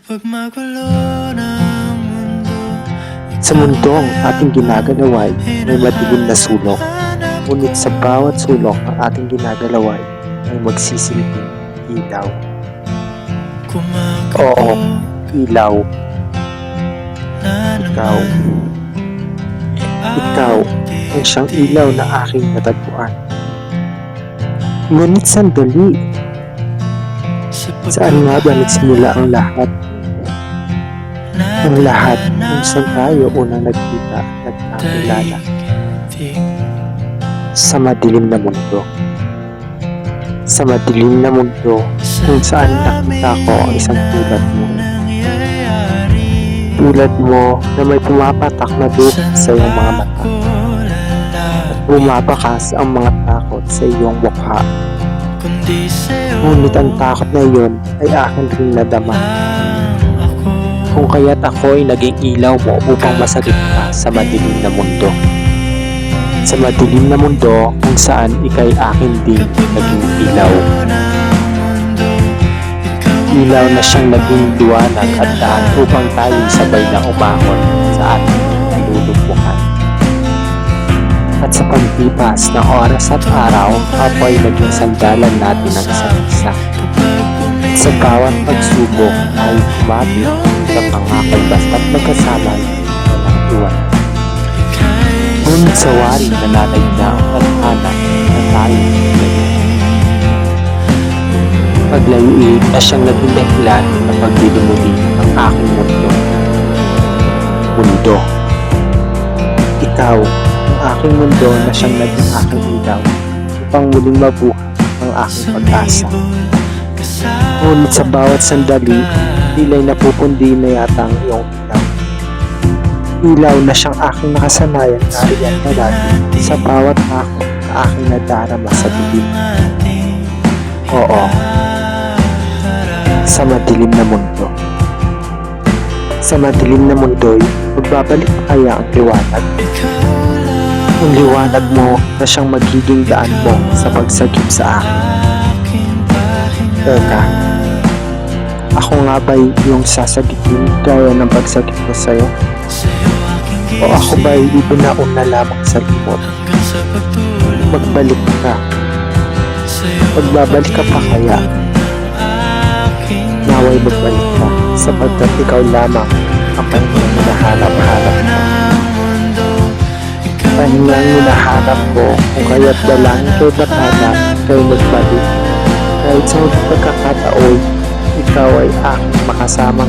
Sa mundo ang ating ginagalaw ay may madilim na sulok, ngunit sa bawat sulok ng ating ginagalaw ay magsisilbing ilaw. Oo, ilaw. Ikaw ang siyang ilaw na aking natagpuan. Ngunit sandali, saan nga ba nagsimula ang lahat? Ang lahat kung saan tayo unang nagkita at nagkakilala. Sa madilim na mundo. Sa madilim na mundo kung saan nakita ko ang isang tulad mo. Tulad mo na may pumapatak na duda sa iyong mga mata. At bumabakas ang mga takot sa iyong mukha. Ngunit ang takot na iyon ay akin rin nadama. Kung kaya't ako ay naging ilaw mo upang masagip ka sa madilim na mundo. Sa madilim na mundo kung saan ika'y akin din naging ilaw. Ilaw na siyang naging liwanag at daan upang tayo sabay na umahon sa ating kalulugmukan. At sa paglipas ng oras at araw, ako ay naging sandalan natin ng isa't isa. At sa bawat pagsubok ay kumapit sa pangakal basta't magkasama walang iwan. Ngunit sa wari nananay na ang tadhana na tayo ngayon. Paglayuin na siyang naging dahilan na pagdilumuli ang aking mundo. Mundo. Ikaw, ang aking mundo na siyang naging aking ilaw upang muling mabuhay ang aking pag-asa. Ngunit sa bawat sandali, tila'y napupundi na yata ang iyong ilaw. Ilaw na siyang aking nakasanayan na riyan palagi sa bawat takot na aking nadarama sa dilim. Oo, sa madilim na mundo. Sa madilim na mundo'y magbabalik kaya ang liwanag. Ang liwanag mo na siyang magiging daan mo sa pagsagip sa akin. Teka, ako nga ba'y iyong sasagipin gaya ng pagsagip ko sa'yo? O ako ba'y ibinaon na lamang sa limot? Magbalik ka. Magbabalik ka pa kaya? Naway magbalik ka sapagkat ikaw lamang ang pahingang hinahanap-hanap ko. Pahingang hinahanap ko kung kaya't dalangin kay Batana kayo magbalik. Kahit sa huling pagkakataon, ikaw ay aking makasamang